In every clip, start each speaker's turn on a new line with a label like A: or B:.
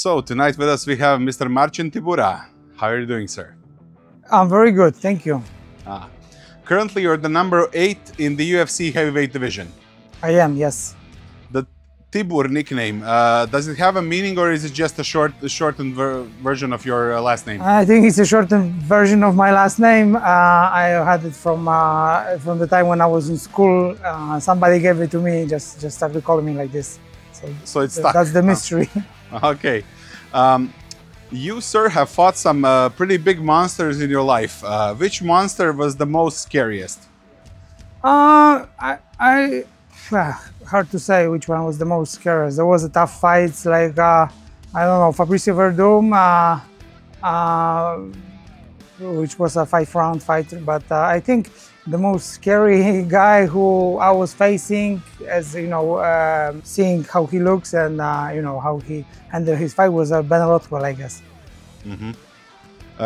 A: So tonight with us we have Mr. Marcin Tybura. How are you doing, sir?
B: I'm very good, thank you.
A: Currently you're the number 8 in the UFC heavyweight division.
B: I am, yes.
A: The Tybur nickname, does it have a meaning or is it just a shortened version of your last name?
B: I think it's a shortened version of my last name. I had it from the time when I was in school. Somebody gave it to me, just started calling me like this.
A: So it's stuck.
B: That's the mystery.
A: Okay. You, sir, have fought some pretty big monsters in your life. Which monster was the most scariest?
B: Hard to say which one was the most scariest. There was a tough fights like, I don't know, Fabricio Verdum, which was a 5-round fight. But I think the most scary guy who I was facing, as you know, seeing how he looks and you know how he handled his fight was Ben Rothwell, I guess.
A: Mm-hmm.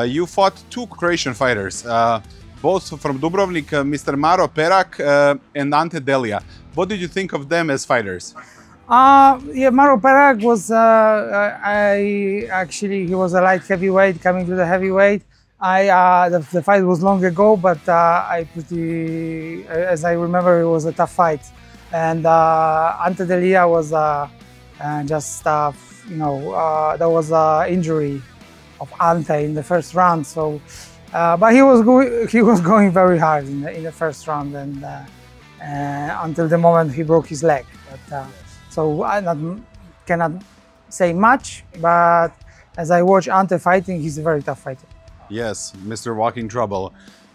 A: You fought 2 Croatian fighters, both from Dubrovnik, Mr. Mara Peraka and Ante Delije. What did you think of them as fighters?
B: Yeah, Mara Peraka was, he was a light heavyweight coming to the heavyweight. The fight was long ago, but as I remember, it was a tough fight. And Ante Delije was you know, there was an injury of Ante in the first round. So, but he was going very hard in the first round, and until the moment he broke his leg. But so I cannot say much. But as I watch Ante fighting, he's a very tough fighter.
A: Yes, Mr. Walking Trouble.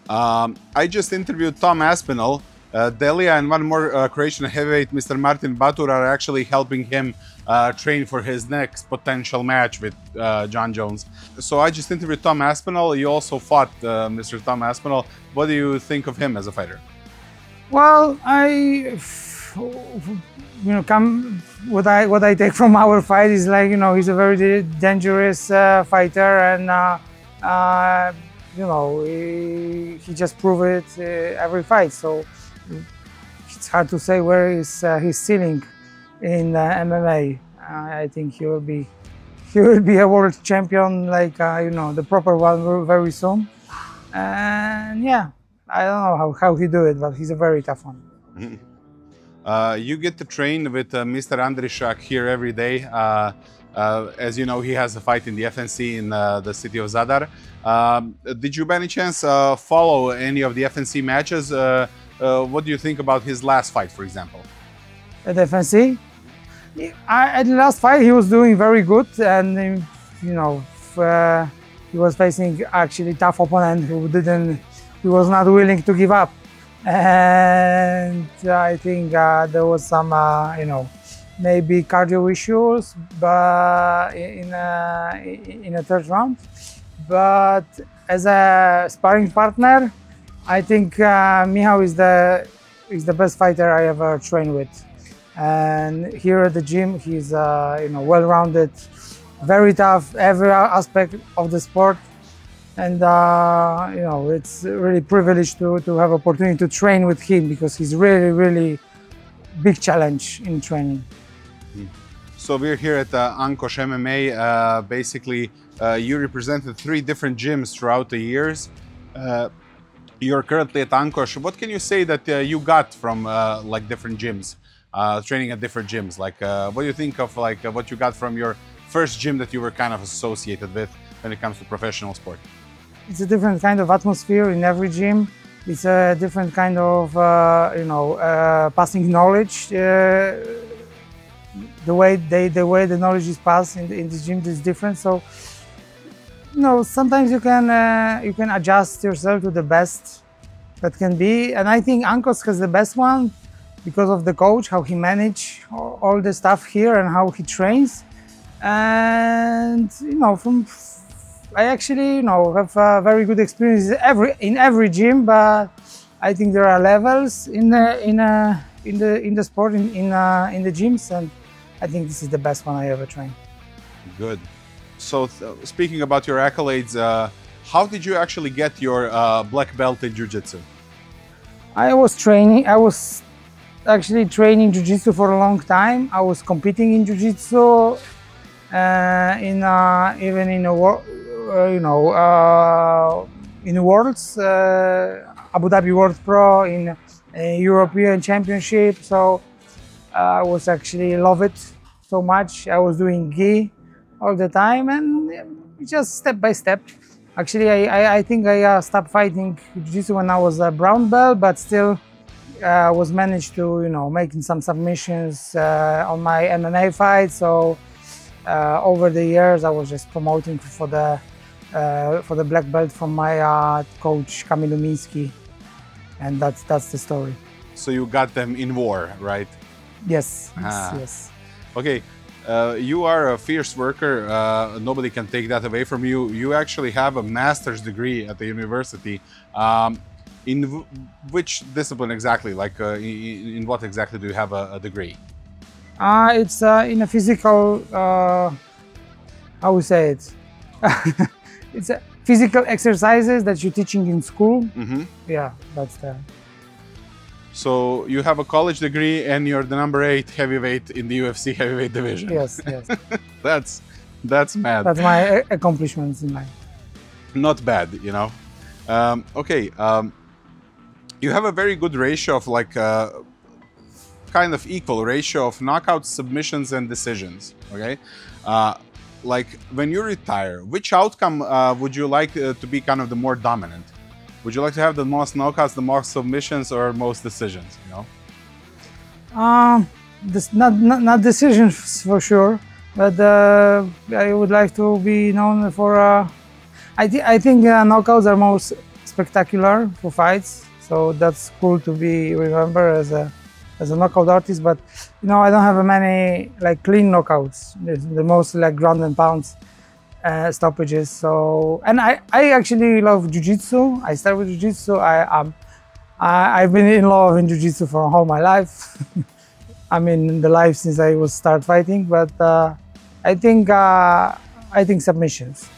A: I just interviewed Tom Aspinall. Delije and one more Croatian heavyweight, Mr. Marcin Tybura, are actually helping him train for his next potential match with John Jones. So I just interviewed Tom Aspinall. You also fought Mr. Tom Aspinall. What do you think of him as a fighter?
B: Well, what I take from our fight is like, you know, he's a very dangerous fighter, and you know, he just proved it every fight. So it's hard to say where is his ceiling in MMA. I think he will be a world champion, like you know, the proper one very soon. And yeah, I don't know how he do it, but he's a very tough one.
A: You get to train with Mr. Andryszak here every day. As you know, he has a fight in the FNC in the city of Zadar. Did you by any chance follow any of the FNC matches? What do you think about his last fight, for example?
B: At FNC? At the last fight, he was doing very good, and you know, he was facing actually tough opponent who was not willing to give up. And I think there was some, you know, maybe cardio issues, but in a third round. But as a sparring partner, I think Michał is the best fighter I ever trained with. And here at the gym, he's you know, well-rounded, very tough, every aspect of the sport. And you know, it's really privileged to have opportunity to train with him, because he's really big challenge in training.
A: So we're here at Ankoš MMA. Basically, you represented 3 different gyms throughout the years. You're currently at Ankoš. What can you say that you got from like different gyms, training at different gyms? Like, what do you think of like what you got from your first gym that you were kind of associated with when it comes to professional sport?
B: It's a different kind of atmosphere in every gym. It's a different kind of, you know, passing knowledge. The way the knowledge is passed in the gym is different. So, you know, sometimes you can adjust yourself to the best that can be. And I think Ankoš has the best one because of the coach, how he manages all the stuff here and how he trains. And you know, I actually, you know, have a very good experience in every gym, but I think there are levels in the sport in the gyms, and I think this is the best one I ever trained. Good.
A: So speaking about your accolades, how did you actually get your black belt in Jiu-Jitsu?
B: I was actually training Jiu-Jitsu for a long time. I was competing in Jiu-Jitsu even in the in the worlds, Abu Dhabi World Pro, in European Championship. So I was actually love it so much. I was doing gi all the time, and just step by step. Actually, I think I stopped fighting jiu-jitsu when I was a brown belt, but still was managed to making some submissions on my MMA fights. So over the years, I was just promoting for the black belt from my coach Kamil Lumiński, and that's the story.
A: So you got them in war, right?
B: Yes. Yes.
A: Okay. You are a fierce worker. Nobody can take that away from you. You actually have a master's degree at the university. In which discipline exactly? Like, in what exactly do you have a degree?
B: It's in a physical. How we say it? It's a physical exercises that you're teaching in school.
A: Mm-hmm.
B: Yeah, that's the.
A: So you have a college degree and you're the number 8 heavyweight in the UFC heavyweight division.
B: Yes.
A: That's mad.
B: That's my accomplishments in life.
A: Not bad, Okay, you have a very good ratio of like kind of equal ratio of knockouts, submissions, and decisions. Okay, like when you retire, which outcome would you like to be kind of the more dominant? Would you like to have the most knockouts, the most submissions, or most decisions?
B: Not decisions for sure, but I would like to be known for. I think knockouts are most spectacular for fights, so that's cool to be remembered as a knockout artist. But I don't have many like clean knockouts. The most like ground and pounds. Stoppages. So, and I actually love jiu-jitsu. I started with jiu-jitsu. I've been in love in jiu-jitsu for all my life. I mean, the life since I was start fighting. But I think submissions,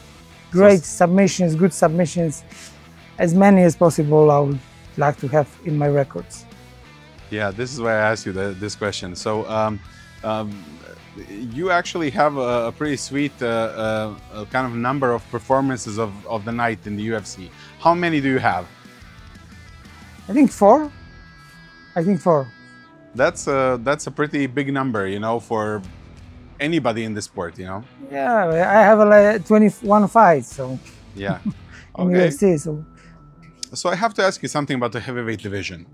B: great submissions, good submissions, as many as possible. I would like to have in my records.
A: Yeah, this is why I asked you this question. So. You actually have a pretty sweet kind of number of performances of the night in the UFC. How many do you have?
B: I think 4.
A: That's a pretty big number, for anybody in the sport,
B: Yeah, I have like 21 fights, so.
A: Yeah.
B: In UFC, so.
A: So I have to ask you something about the heavyweight division.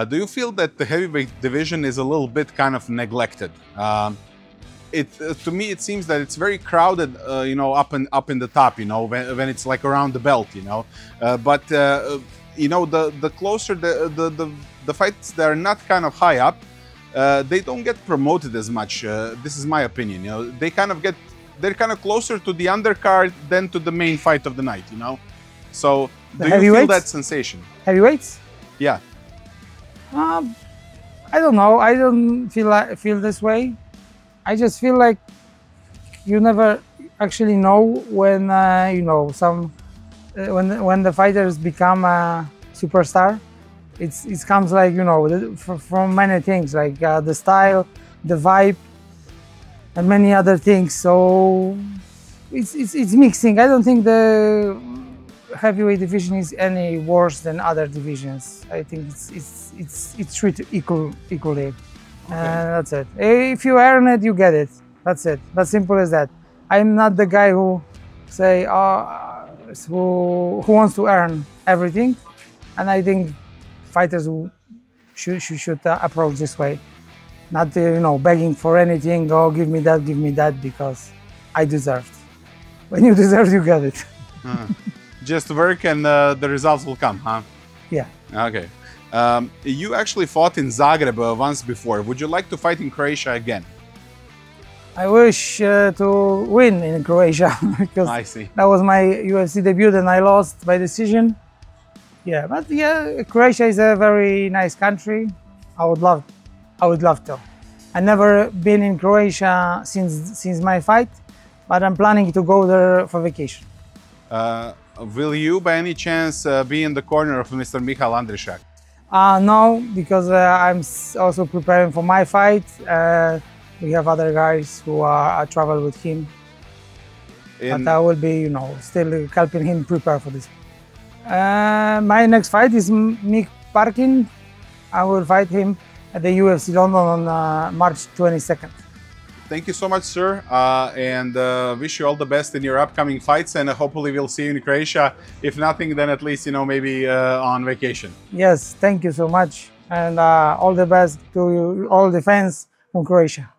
A: Do you feel that the heavyweight division is a little bit kind of neglected? To me, it seems that it's very crowded, up in the top, when it's like around the belt, But the closer the fights that are not kind of high up, they don't get promoted as much. This is my opinion. They're kind of closer to the undercard than to the main fight of the night. So do you feel that sensation?
B: Heavyweights?
A: Yeah.
B: I don't know. I don't feel this way. I just feel like you never actually know when when the fighters become a superstar. It comes like from many things, like the style, the vibe, and many other things. So it's mixing. I don't think the heavyweight division is any worse than other divisions. I think it's treated equally. And that's it. If you earn it, you get it. That's it. That's simple as that. I'm not the guy who who wants to earn everything, and I think fighters should approach this way, not begging for anything. Oh, give me that because I deserved. When you deserve, you get it.
A: Just work and the results will come, huh?
B: Yeah.
A: Okay. You actually fought in Zagreb once before. Would you like to fight in Croatia again?
B: I wish to win in Croatia because
A: I see.
B: That was my UFC debut and I lost by decision. Yeah, but yeah, Croatia is a very nice country. I would love to. I've never been in Croatia since my fight, but I'm planning to go there for vacation.
A: Will you, by any chance, be in the corner of Mr. Michal Andryszak?
B: No, because I'm also preparing for my fight. We have other guys who are travel with him, But I will be, still helping him prepare for this. My next fight is Mick Parkin. I will fight him at the UFC London on March 22nd.
A: Thank you so much, sir, and wish you all the best in your upcoming fights, and hopefully we'll see you in Croatia. If nothing, then at least, maybe on vacation.
B: Yes, thank you so much, and all the best to all the fans from Croatia.